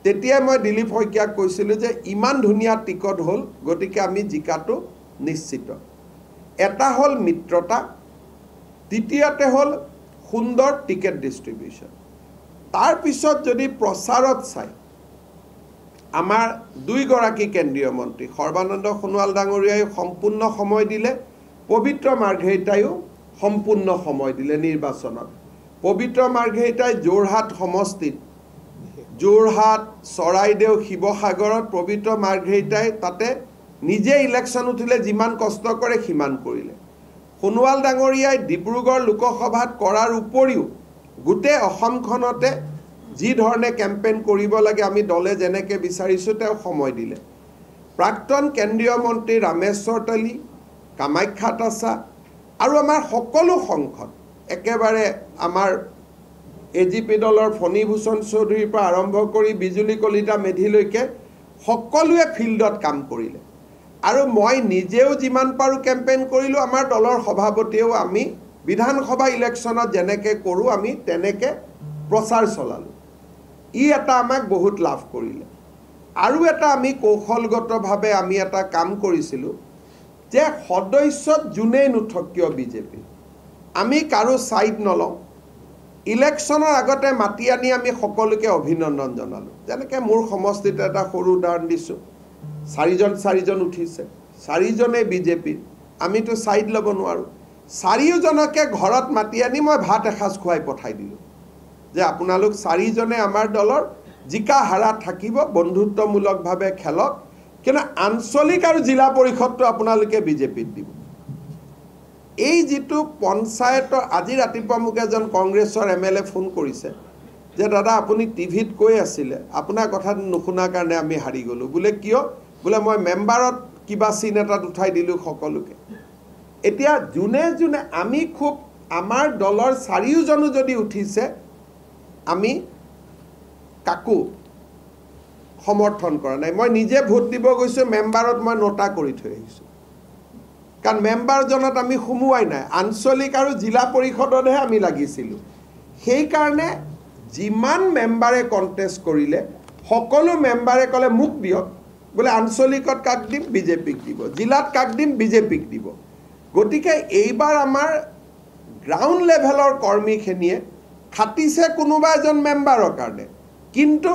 তেতিয়াই মই দিলীপ শইকীয়াক কৈছিলোঁ যে ইমান ধুনীয়া টিকট হ'ল গতিকে আমি জিকাটো নিশ্চিত এটা হ'ল মিত্ৰতা তৃতীয়তে হ'ল সুন্দৰ টিকেট ডিষ্ট্ৰিবিউশ্যন তাৰ পিছত যদি প্ৰচাৰত চাই আমাৰ দুইগৰাকী কেন্দ্ৰীয় মন্ত্ৰী সৰ্বানন্দ সোণোৱাল ডাঙৰীয়াই সম্পূৰ্ণ সময় দিলে পবিত্ৰ মাৰ্ঘেৰিটাইও সম্পূৰ্ণ সময় দিলে নিৰ্বাচনত পবিত্ৰ মাৰ্ঘেৰিটাই যোৰহাট সমষ্টিত যোৰহাট চৰাইদেউ শিৱসাগৰত পবিত্ৰ মাৰ্ঘেৰিটাই তাতে নিজে ইলেকশ্যন উঠিলে যিমান কষ্ট কৰে সিমান কৰিলে সোণোৱাল ডাঙৰীয়াই ডিব্ৰুগড় লোকসভাত কৰাৰ উপৰিও গোটেই অসমখনতে যি ধৰণে কেম্পেইন কৰিব লাগে আমি দলে যেনেকৈ বিচাৰিছোঁ তেওঁ সময় দিলে প্ৰাক্তন কেন্দ্ৰীয় মন্ত্ৰী ৰামেশ্বৰ তেলী কামাখ্যা তাছা আৰু আমাৰ সকলো সংসদ একেবাৰে আমাৰ এজিপি দলৰ ফণীভূষণ চৌধুৰীৰ পৰা আৰম্ভ কৰি বিজুলী কলিতা মেধিলৈকে সকলোৱে ফিল্ডত কাম কৰিলে আৰু মই নিজেও যিমান পাৰোঁ কেম্পেইন কৰিলোঁ আমাৰ দলৰ সভাপতিয়েও আমি বিধানসভা ইলেকশ্যনত যেনেকৈ কৰোঁ আমি তেনেকৈ প্ৰচাৰ চলালোঁ ই এটা আমাক বহুত লাভ কৰিলে আৰু এটা আমি কৌশলগতভাৱে আমি এটা কাম কৰিছিলোঁ যে সদস্যত যোনেই নুঠক কিয় বিজেপি আমি কাৰো ছাইড নলওঁ ইলেকশ্যনৰ আগতে মাতি আনি আমি সকলোকে অভিনন্দন জনালোঁ যেনেকৈ মোৰ সমষ্টিত এটা সৰু উদাহৰণ দিছোঁ চাৰিজন উঠিছে চাৰিজনেই বিজেপিৰ আমিতো ছাইড ল'ব নোৱাৰোঁ চাৰিওজনকে ঘৰত মাতি আনি মই ভাত এসাঁজ খুৱাই পঠাই দিলোঁ যে আপোনালোক চাৰিজনে আমাৰ দলৰ জিকা হাৰা থাকিব বন্ধুত্বমূলকভাৱে খেলক কিন্তু আঞ্চলিক আৰু জিলা পৰিষদটো আপোনালোকে বিজেপিত দিব এই যিটো পঞ্চায়তৰ আজি ৰাতিপুৱা মোক এজন কংগ্ৰেছৰ MLA ফোন কৰিছে যে দাদা আপুনি টিভিত কৈ আছিলে আপোনাৰ কথাটো নুশুনাৰ কাৰণে আমি হাৰি গ'লোঁ বোলে কিয় বোলে মই মেম্বাৰত কিবা চিন এটাত উঠাই দিলোঁ সকলোকে এতিয়া যোনে যোনে আমি খুব আমাৰ দলৰ চাৰিওজনো যদি উঠিছে আমি কাকো সমৰ্থন কৰা নাই মই নিজে ভোট দিব গৈছোঁ মেম্বাৰত মই নটা কৰি থৈ আহিছোঁ কাৰণ মেম্বাৰজনত আমি সোমোৱাই নাই আঞ্চলিক আৰু জিলা পৰিষদতহে আমি লাগিছিলোঁ সেইকাৰণে যিমান মেম্বাৰে কণ্টেষ্ট কৰিলে সকলো মেম্বাৰে ক'লে মোক দিয়ক বোলে আঞ্চলিকত কাক দিম বিজেপিক দিব জিলাত কাক দিম বিজেপিক দিব গতিকে এইবাৰ আমাৰ গ্ৰাউণ্ড লেভেলৰ কৰ্মীখিনিয়ে খাটিছে কোনোবা এজন মেম্বাৰৰ কাৰণে কিন্তু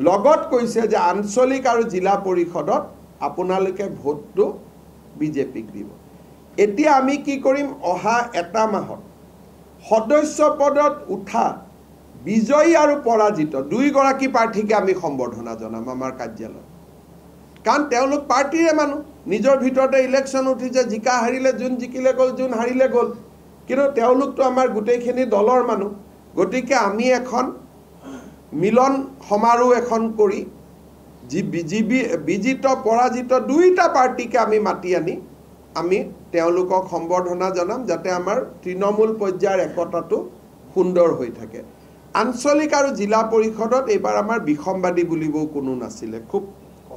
লগত কৈছে যে আঞ্চলিক আৰু জিলা পৰিষদত আপোনালোকে ভোটটো বিজেপিক দিব এতিয়া আমি কি কৰিম অহা এটা মাহত সদস্য পদত উঠা বিজয়ী আৰু পৰাজিত দুইগৰাকী প্ৰাৰ্থীকে আমি সম্বৰ্ধনা জনাম আমাৰ কাৰ্যালয়ত কাৰণ তেওঁলোক পাৰ্টিৰে মানুহ নিজৰ ভিতৰতে ইলেকশ্যন উঠিছে জিকা হাৰিলে যোন জিকিলে গ'ল যোন হাৰিলে গ'ল কিন্তু তেওঁলোকতো আমাৰ গোটেইখিনি দলৰ মানুহ গতিকে আমি এখন মিলন সমাৰোহ এখন কৰি বিজিত পৰাজিত দুইটা পাৰ্টিকে আমি মাতি আনি আমি তেওঁলোকক সম্বৰ্ধনা জনাম যাতে আমাৰ তৃণমূল পৰ্যায়ৰ একতাটো সুন্দৰ হৈ থাকে আঞ্চলিক আৰু জিলা পৰিষদত এইবাৰ আমাৰ বিসম্বাদী বুলিবও কোনো নাছিলে খুব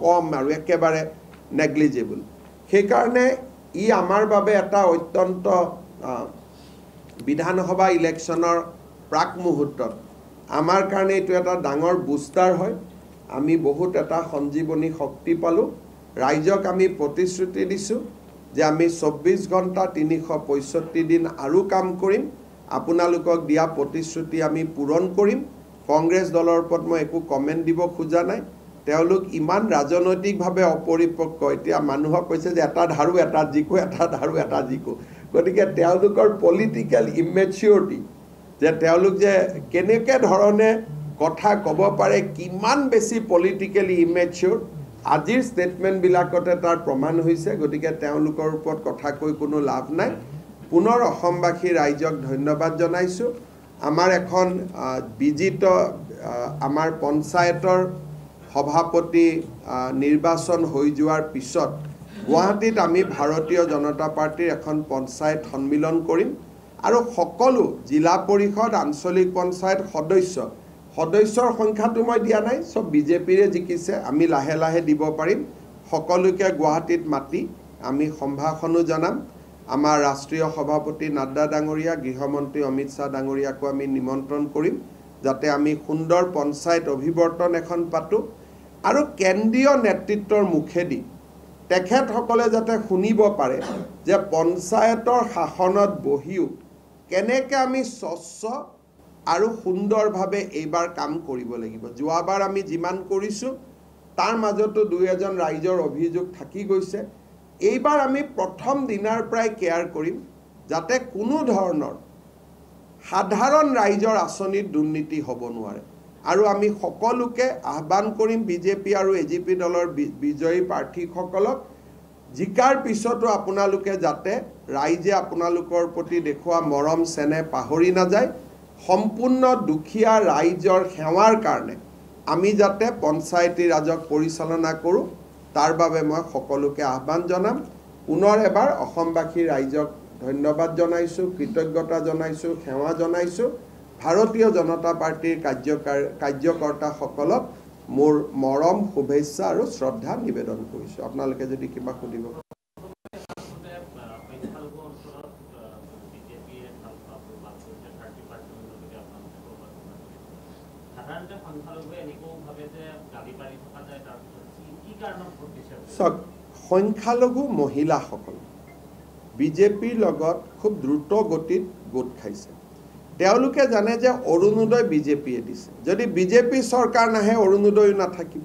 কম আৰু একেবাৰে নেগলিজেবল সেইকাৰণে ই আমাৰ বাবে এটা অত্যন্ত বিধানসভা ইলেকশ্যনৰ প্ৰাক মুহূৰ্তত আমাৰ কাৰণে এইটো এটা ডাঙৰ বুষ্টাৰ হয় আমি বহুত এটা সঞ্জীৱনী শক্তি পালোঁ ৰাইজক আমি প্ৰতিশ্ৰুতি দিছোঁ যে আমি 24 ঘণ্টা 365 দিন আৰু কাম কৰিম আপোনালোকক দিয়া প্ৰতিশ্ৰুতি আমি পূৰণ কৰিম কংগ্ৰেছ দলৰ ওপৰত মই একো কমেণ্ট দিব খোজা নাই তেওঁলোক ইমান ৰাজনৈতিকভাৱে অপৰিপক্ক এতিয়া মানুহক কৈছে যে এটা ধাৰু এটা জিকো এটা ধাৰু এটা জিকো গতিকে তেওঁলোকৰ পলিটিকেল ইমেচিউৰিটি যে তেওঁলোক যে কেনেকৈ ধৰণে কথা ক'ব পাৰে কিমান বেছি পলিটিকেলি ইমেচিউৰ আজিৰ ষ্টেটমেণ্টবিলাকতে তাৰ প্ৰমাণ হৈছে গতিকে তেওঁলোকৰ ওপৰত কথা কৈ কোনো লাভ নাই পুনৰ অসমবাসী ৰাইজক ধন্যবাদ জনাইছোঁ আমাৰ এখন বিজিত আমাৰ পঞ্চায়তৰ সভাপতি নিৰ্বাচন হৈ যোৱাৰ পিছত গুৱাহাটীত আমি ভাৰতীয় জনতা পাৰ্টিৰ এখন পঞ্চায়ত সন্মিলন কৰিম আৰু সকলো জিলা পৰিষদ আঞ্চলিক পঞ্চায়ত সদস্যৰ সংখ্যাটো মই দিয়া নাই সব বিজেপিৰে জিকিছে আমি লাহে লাহে দিব পাৰিম সকলোকে গুৱাহাটীত মাতি আমি সম্ভাষণো জনাম আমাৰ ৰাষ্ট্ৰীয় সভাপতি নাড্ডা ডাঙৰীয়া গৃহমন্ত্ৰী অমিত শাহ ডাঙৰীয়াকো আমি নিমন্ত্ৰণ কৰিম যাতে আমি সুন্দৰ পঞ্চায়ত অভিৱৰ্তন এখন পাতোঁ আৰু কেন্দ্ৰীয় নেতৃত্বৰ মুখেদি তেখেতসকলে যাতে শুনিব পাৰে যে পঞ্চায়তৰ শাসনত বহিও কেনেকৈ আমি স্বচ্ছ আৰু সুন্দৰভাৱে এইবাৰ কাম কৰিব লাগিব। যোৱাবাৰ আমি যিমান কৰিছোঁ তাৰ মাজতো দুই এজন ৰাইজৰ অভিযোগ থাকি গৈছে। এইবাৰ আমি প্ৰথম দিনাৰ পৰাই কেয়াৰ কৰিম যাতে কোনো ধৰণৰ সাধাৰণ ৰাইজৰ আঁচনিত দুৰ্নীতি হ'ব নোৱাৰে। আৰু আমি সকলোকে আহ্বান কৰিম বিজেপি আৰু এজিপি দলৰ বিজয়ী প্ৰাৰ্থীসকলক জিকাৰ পিছতো আপোনালোকে যাতে ৰাইজে আপোনালোকৰ প্ৰতি দেখুওৱা মৰম চেনেহ পাহৰি নাযায়। সম্পূৰ্ণ দুখীয়া ৰাইজৰ সেৱাৰ কাৰণে আমি যাতে পঞ্চায়তী ৰাজক পৰিচালনা কৰোঁ তাৰ বাবে মই সকলোকে আহ্বান জনাম। পুনৰ এবাৰ অসমবাসী ৰাইজক ধন্যবাদ জনাইছোঁ, কৃতজ্ঞতা জনাইছোঁ, সেৱা জনাইছোঁ। ভাৰতীয় জনতা পাৰ্টীৰ কাৰ্যকৰ্তাসকলক মোৰ মৰম, শুভেচ্ছা আৰু শ্ৰদ্ধা নিবেদন কৰিছোঁ। আপোনালোকে যদি কিবা সুধিব। চাওক, সংখ্যালঘু মহিলাসকল বিজেপিৰ লগত খুব দ্ৰুত গতিত গোট খাইছে। তেওঁলোকে জানে যে অৰুণোদয় বিজেপিয়ে দিছে। যদি বিজেপি চৰকাৰ নাহে অৰুণোদয় নাথাকিব।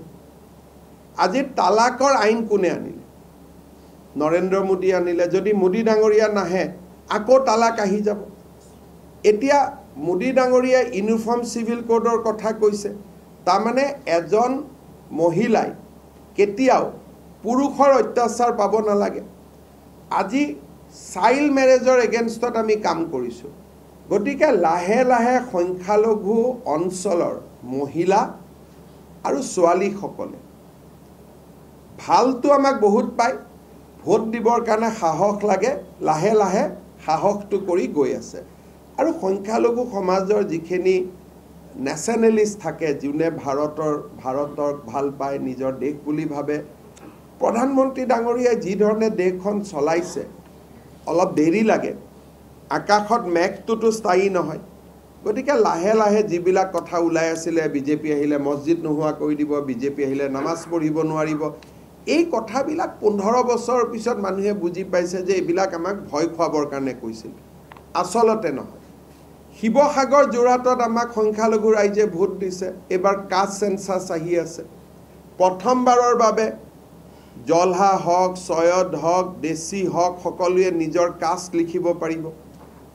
আজি তালাকৰ আইন কোনে আনিলে? নৰেন্দ্ৰ মোদী আনিলে। যদি মোদী ডাঙৰীয়া নাহে আকৌ তালাক আহি যাব। এতিয়া মোদী ডাঙৰীয়াই ইউনিফৰ্ম চিভিল কোডৰ কথা কৈছে। তাৰমানে এজন মহিলাই কেতিয়াও পুৰুষৰ অত্যাচাৰ পাব নালাগে। আজি চাইল্ড মেৰেজৰ এগেইনষ্টত আমি কাম কৰিছোঁ। গতিকে লাহে লাহে সংখ্যালঘু অঞ্চলৰ মহিলা আৰু ছোৱালীসকলে ভালটো আমাক বহুত পায়, ভোট দিবৰ কাৰণে সাহস লাগে, লাহে লাহে সাহসটো কৰি গৈ আছে। আৰু সংখ্যালঘু সমাজৰ যিখিনি নেশ্যনেলিষ্ট থাকে, যোনে ভাৰতক ভাল পায়, নিজৰ দেশ বুলি ভাবে, প্ৰধানমন্ত্ৰী ডাঙৰীয়াই যি ধৰণে দেশখন চলাইছে অলপ দেৰি লাগে। আকাশত মেঘটোতো স্থায়ী নহয়। গতিকে লাহে লাহে যিবিলাক কথা ওলাই আছিলে, বিজেপি আহিলে মছজিদ নোহোৱা কৰি দিব, বিজেপি আহিলে নামাজ পঢ়িব নোৱাৰিব, এই কথাবিলাক 15 বছৰৰ পিছত মানুহে বুজি পাইছে যে এইবিলাক আমাক ভয় খুৱাবৰ কাৰণে কৈছিল। আচলতে নহয়। শিৱসাগৰ যোৰহাটত আমাক সংখ্যালঘু ৰাইজে ভোট দিছে। এইবাৰ কাষ্ট চেঞ্চাছ আহি আছে। প্ৰথমবাৰৰ বাবে জলহা হওক, চয়দ হওক, দেশী হওক, সকলোৱে নিজৰ কাষ্ট লিখিব পাৰিব।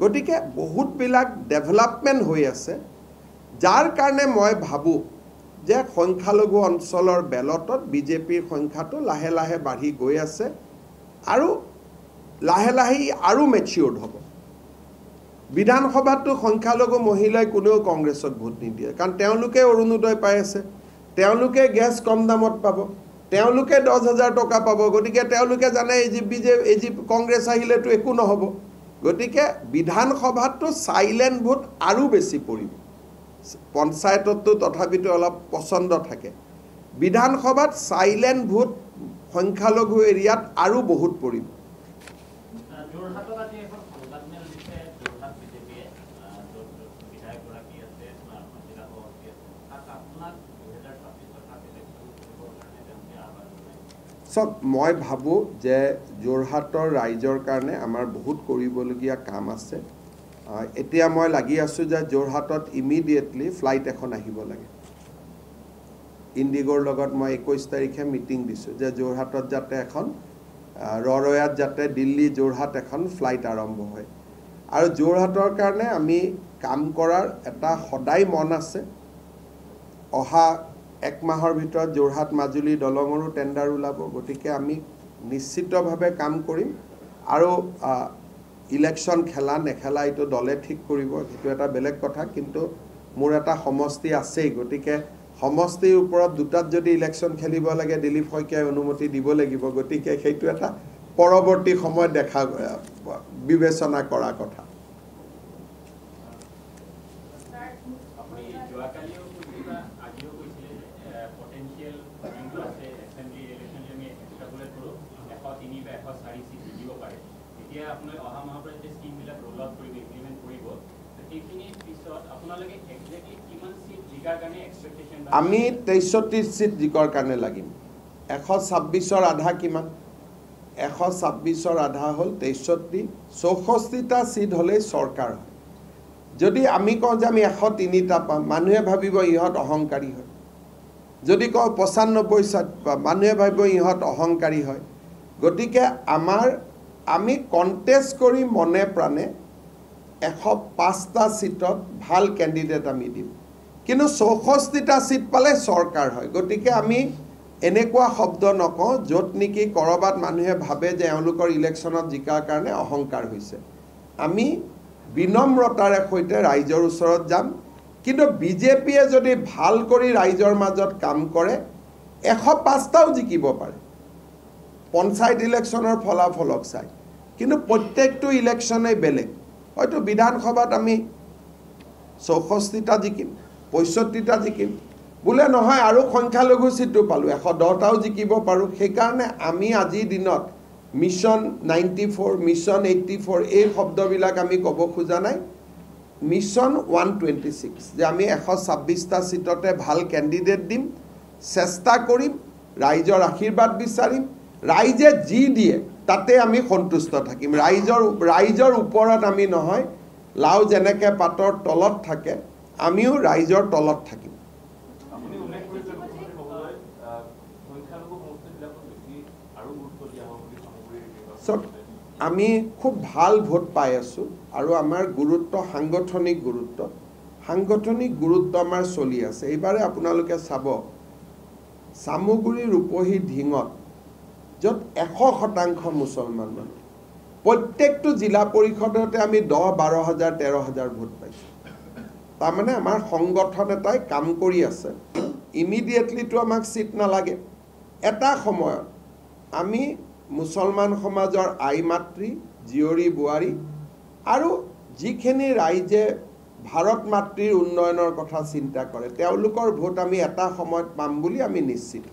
গতিকে বহুতবিলাক ডেভেলপমেণ্ট হৈ আছে, যাৰ কাৰণে মই ভাবোঁ যে সংখ্যালঘু অঞ্চলৰ বেলটত বিজেপিৰ সংখ্যাটো লাহে লাহে বাঢ়ি গৈ আছে আৰু লাহে লাহে আৰু মেচিয়ৰ্ড হ'ব। বিধানসভাতো সংখ্যালঘু মহিলাই কোনেও কংগ্ৰেছক ভোট নিদিয়ে, কাৰণ তেওঁলোকে অৰুণোদয় পাই আছে, তেওঁলোকে গেছ কম দামত পাব, তেওঁলোকে 10,000 টকা পাব। গতিকে তেওঁলোকে জানে এই কংগ্ৰেছ আহিলেতো একো নহ'ব। গতিকে বিধানসভাতো চাইলেণ্ট ভোট আৰু বেছি পৰিব। পঞ্চায়ততো তথাপিতো অলপ পচন্দ থাকে। বিধানসভাত চাইলেণ্ট ভোট সংখ্যালঘু এৰিয়াত আৰু বহুত পৰিব। চব মই ভাবোঁ যে যোৰহাটৰ ৰাইজৰ কাৰণে আমাৰ বহুত কৰিবলগীয়া কাম আছে। এতিয়া মই লাগি আছোঁ যে যোৰহাটত ইমিডিয়েটলি ফ্লাইট এখন আহিব লাগে। ইণ্ডিগোৰ লগত মই 21 তাৰিখে মিটিং দিছোঁ যে যোৰহাটত যাতে এখন ৰৰৈয়াত যাতে দিল্লী যোৰহাট এখন ফ্লাইট আৰম্ভ হয়। আৰু যোৰহাটৰ কাৰণে আমি কাম কৰাৰ এটা সদায় মন আছে। অহা 1 মাহৰ ভিতৰত যোৰহাট মাজুলী দলঙৰো টেণ্ডাৰ ওলাব। গতিকে আমি নিশ্চিতভাৱে কাম কৰিম। আৰু ইলেকশ্যন খেলা নেখেলা এইটো দলে ঠিক কৰিব, সেইটো এটা বেলেগ কথা। কিন্তু মোৰ এটা সমষ্টি আছেই। গতিকে সমষ্টিৰ ওপৰত দুটাত যদি ইলেকশ্যন খেলিব লাগে দিলীপ শইকীয়াই অনুমতি দিব লাগিব। গতিকে সেইটো এটা পৰৱৰ্তী সময়ত বিবেচনা কৰা কথা। আমি 63 সিট জিকাৰ কাৰণে লাগিম। 126ৰ আধা কিমান? 126ৰ আধা হ'ল 63। 64টা সিট হ'লেই চৰকাৰ হয়। যদি আমি কওঁ যে আমি 103টা পাম মানুহে ভাবিব ইহঁত অহংকাৰী হয় যদি কওঁ 95 পাম মানুহে ভাবিব ইহঁত অহংকাৰী হয় গতিকে আমি কণ্টেষ্ট কৰি মনে প্ৰাণে 105টা সিটত ভাল ক্যান্ডিডেট আমি দিম কিন্তু 64টা সিট পালে সৰকাৰ হয় গতিকে আমি এনেকুৱা শব্দ নকওঁ য'ত নেকি কৰবাত মানুহে ভাবে যে এওঁলোকৰ ইলেকশ্যনত জিকাৰ কাৰণে অহংকাৰ হৈছে আমি বিনম্ৰতাৰে সৈতে ৰাইজৰ ওচৰত যাম কিন্তু বিজেপিয়ে যদি ভাল কৰি ৰাইজৰ মাজত কাম কৰে 105টাও জিকিব পাৰে পঞ্চায়ত ইলেকশ্যনৰ ফলাফলক চাই কিন্তু প্ৰত্যেকটো ইলেকশ্যনেই বেলেগ হয়তো বিধানসভাত আমি 64টা জিকিম 65টা জিকিম বোলে নহয় আৰু সংখ্যালঘু সিটটো পালো 110টাও জিকিব পাৰো সেইকাৰণে আমি আজিৰ দিনত মিছন 94 মিছন 84 এই শব্দবিলাক আমি ক'ব খোজা নাই মিছন 126 যে আমি 126টা সিটতে ভাল ক্যান্ডিডেট দিম চেষ্টা কৰিম ৰাইজৰ আশীৰ্বাদ বিচাৰিম ৰাইজে যি দিয়ে তাতে আমি সন্তুষ্ট থাকিম ৰাইজৰ ওপৰত আমি নহয় লাও যেনেকৈ পাতৰ তলত থাকে আমিও ৰাইজৰ তলত থাকিম আমি খুব ভাল ভোট পাই আছো আৰু আমাৰ গুৰুত্ব সাংগঠনিক গুৰুত্ব আমাৰ চলি আছে এইবাৰে আপোনালোকে চাব সামগুৰি ৰূপহী ঢিঙত য'ত 100% মুছলমান মানুহ প্ৰত্যেকটো জিলা পৰিষদতে আমি 10-12,000 13,000 ভোট পাইছোঁ তাৰমানে আমাৰ সংগঠন এটাই কাম কৰি আছে ইমিডিয়েটলিটো আমাক সিট নালাগে এটা সময়ত আমি মুছলমান সমাজৰ আই মাতৃ জীয়ৰী বোৱাৰী আৰু যিখিনি ৰাইজে ভাৰত মাতৃৰ উন্নয়নৰ কথা চিন্তা কৰে তেওঁলোকৰ ভোট আমি এটা সময়ত পাম বুলি আমি নিশ্চিত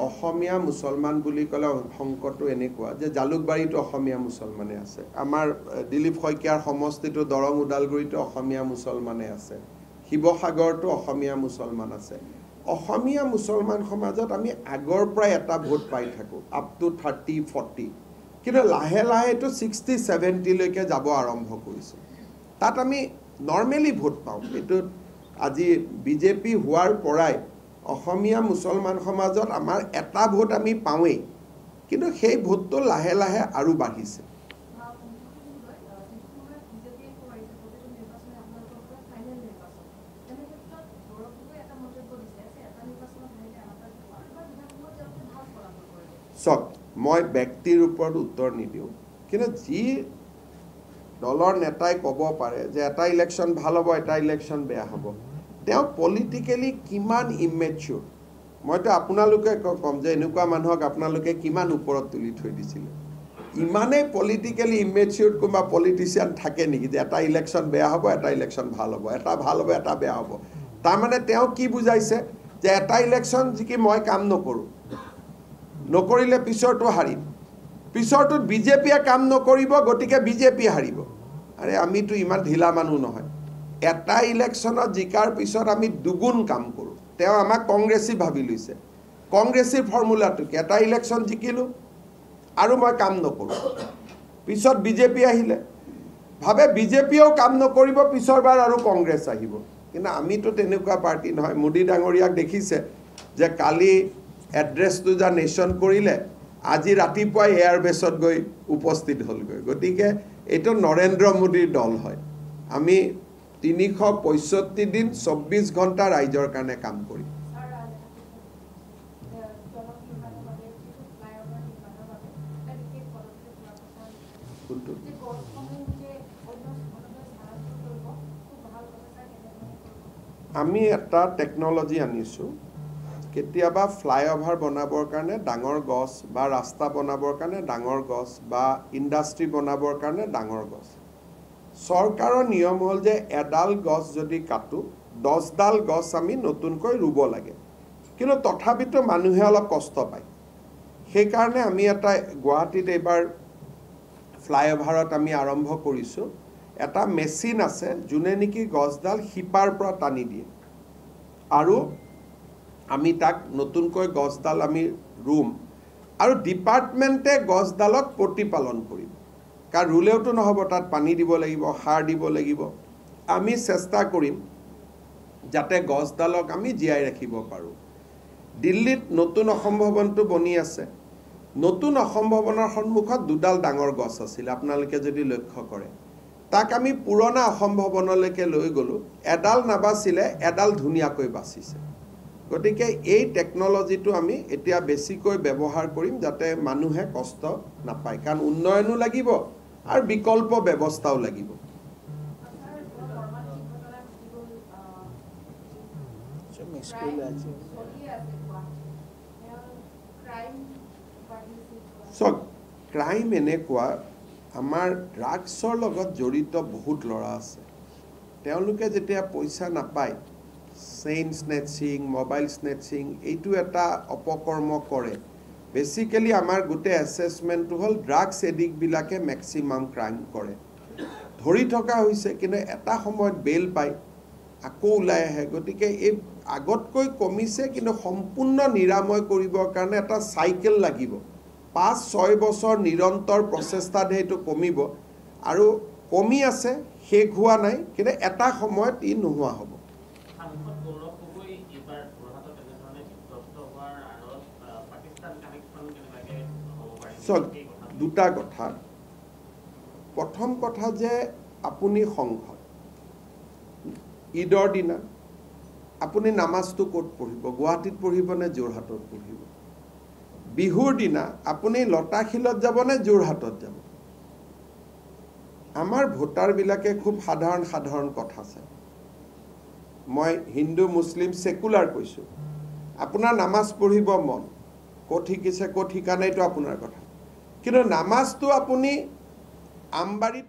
অসমীয়া মুছলমান বুলি ক'লে সংকটটো এনেকুৱা যে জালুকবাৰীতো অসমীয়া মুছলমানে আছে আমাৰ দিলীপ শইকীয়াৰ সমষ্টিটো দৰং ওদালগুৰিতো অসমীয়া মুছলমানে আছে শিৱসাগৰতো অসমীয়া মুছলমান আছে অসমীয়া মুছলমান সমাজত আমি আগৰ পৰাই এটা ভোট পাই থাকোঁ আপ টু 30-40 কিন্তু লাহে লাহেতো 60-70 লৈকে যাব আৰম্ভ কৰিছে তাত আমি নৰ্মেলি ভোট পাওঁ এইটো আজি বিজেপি হোৱাৰ পৰাই অসমীয়া মুছলমান সমাজত আমাৰ এটা ভোট আমি পাওঁই কিন্তু সেই ভোটটো লাহে লাহে আৰু বাঢ়িছে চক মই ব্যক্তিৰ ওপৰত উত্তৰ নিদিওঁ কিন্তু যি দলৰ নেতাই ক'ব পাৰে যে এটা ইলেকশ্যন ভাল হ'ব এটা ইলেকশ্যন বেয়া হ'ব তেওঁ পলিটিক্যালি কিমান ইমেচিউৰ মইতো আপোনালোকে কম যে এনেকুৱা মানুহক আপোনালোকে কিমান ওপৰত তুলি থৈ দিছিলে ইমানেই পলিটিক্যালি ইমেচিউৰ কোনোবা পলিটিচিয়ান থাকে নেকি যে এটা ইলেকশ্যন বেয়া হ'ব এটা ইলেকশ্যন ভাল হ'ব এটা ভাল হ'ব এটা বেয়া হ'ব তাৰমানে তেওঁ কি বুজাইছে যে এটা ইলেকশ্যন যিকি মই কাম নকৰিলে পিছৰটো হাৰিম পিছৰটোত বিজেপিয়ে কাম নকৰিব গতিকে বিজেপি হাৰিব আৰে আমিতো ইমান ঢিলা মানুহ নহয় এটা ইলেকশ্যনত জিকাৰ পিছত আমি দুগুণ কাম কৰোঁ তেওঁ আমাক কংগ্ৰেছী ভাবি লৈছে কংগ্ৰেছীৰ ফৰ্মুলাটো কি এটা ইলেকশ্যন জিকিলোঁ আৰু মই কাম নকৰোঁ পিছত বিজেপি আহিলে ভাবে বিজেপিয়েও কাম নকৰিব পিছৰবাৰ আৰু কংগ্ৰেছ আহিব কিন্তু আমিতো তেনেকুৱা পাৰ্টি নহয় মোদী ডাঙৰীয়াক দেখিছে যে কালি এড্ৰেছটো যা নেশ্যন কৰিলে আজি ৰাতিপুৱাই এয়াৰবেছত গৈ উপস্থিত হ'লগৈ গতিকে এইটো নৰেন্দ্ৰ মোদীৰ দল হয় আমি 365 দিন 24 ঘণ্টা ৰাইজৰ কাৰণে কাম কৰিম আমি এটা টেকনলজি আনিছোঁ কেতিয়াবা ফ্লাইঅভাৰ বনাবৰ কাৰণে ডাঙৰ গছ বা ৰাস্তা বনাবৰ কাৰণে ডাঙৰ গছ বা ইণ্ডাষ্ট্ৰি বনাবৰ কাৰণে ডাঙৰ গছ চৰকাৰৰ নিয়ম হ'ল যে এডাল গছ যদি কাটো 10ডাল গছ আমি নতুনকৈ ৰুব লাগে কিন্তু তথাপিতো মানুহে অলপ কষ্ট পায় সেইকাৰণে আমি এটা গুৱাহাটীত এইবাৰ ফ্লাইঅভাৰত আমি আৰম্ভ কৰিছোঁ এটা মেচিন আছে যোনে নেকি গছডাল শিপাৰ পৰা টানি দিয়ে আৰু আমি তাক নতুনকৈ গছডাল আমি ৰুম আৰু ডিপাৰ্টমেণ্টে গছডালক প্ৰতিপালন কৰিম কাৰণ ৰুলেওতো নহ'ব তাত পানী দিব লাগিব সাৰ দিব লাগিব আমি চেষ্টা কৰিম যাতে গছডালক আমি জীয়াই ৰাখিব পাৰোঁ দিল্লীত নতুন অসম ভৱনটো বনি আছে নতুন অসম ভৱনৰ সন্মুখত দুডাল ডাঙৰ গছ আছিল আপোনালোকে যদি লক্ষ্য কৰে তাক আমি পুৰণা অসম ভৱনলৈকে লৈ গ'লোঁ এডাল নাবাচিলে এডাল ধুনীয়াকৈ বাচিছে গতিকে এই টেকন'লজিটো আমি এতিয়া বেছিকৈ ব্যৱহাৰ কৰিম যাতে মানুহে কষ্ট নাপায় কাৰণ উন্নয়নো লাগিব আৰু বিকল্প ব্যৱস্থাও লাগিব চক ক্ৰাইম এনেকুৱা আমাৰ ড্ৰাগছৰ লগত জড়িত বহুত ল'ৰা আছে তেওঁলোকে যেতিয়া পইচা নাপায় চেইন স্নেচিং মোবাইল স্নেচিং এইটো এটা অপকৰ্ম কৰে বেচিক্যালি আমাৰ গোটেই এছেছমেণ্টটো হ'ল ড্ৰাগছ এডিক্টবিলাকে মেক্সিমাম ক্ৰাইম কৰে ধৰি থকা হৈছে কিন্তু এটা সময়ত বেল পায় আকৌ ওলাই আহে গতিকে এই আগতকৈ কমিছে কিন্তু সম্পূৰ্ণ নিৰাময় কৰিবৰ কাৰণে এটা চাইকেল লাগিব 5-6 বছৰ নিৰন্তৰ প্ৰচেষ্টাতহে এইটো কমিব আৰু কমি আছে শেষ হোৱা নাই কিন্তু এটা সময়ত ই নোহোৱা হ'ব দুটা কথা প্ৰথম কথা যে আপুনি সংঘত ঈদৰ দিনা আপুনি নামাজটো ক'ত পঢ়িব গুৱাহাটীত পঢ়িব নে যোৰহাটত পঢ়িব বিহুৰ দিনা আপুনি লতাশিলত যাব নে যোৰহাটত যাব আমাৰ ভোটাৰবিলাকে খুব সাধাৰণ কথা চায় মই হিন্দু মুছলিম সেকুলাৰ কৈছোঁ আপোনাৰ নামাজ পঢ়িব মন ক'ত শিকিছে ক'ত শিকা নাইতো আপোনাৰ কথা কিন্তু নামাজটো আপুনি আমবাৰীত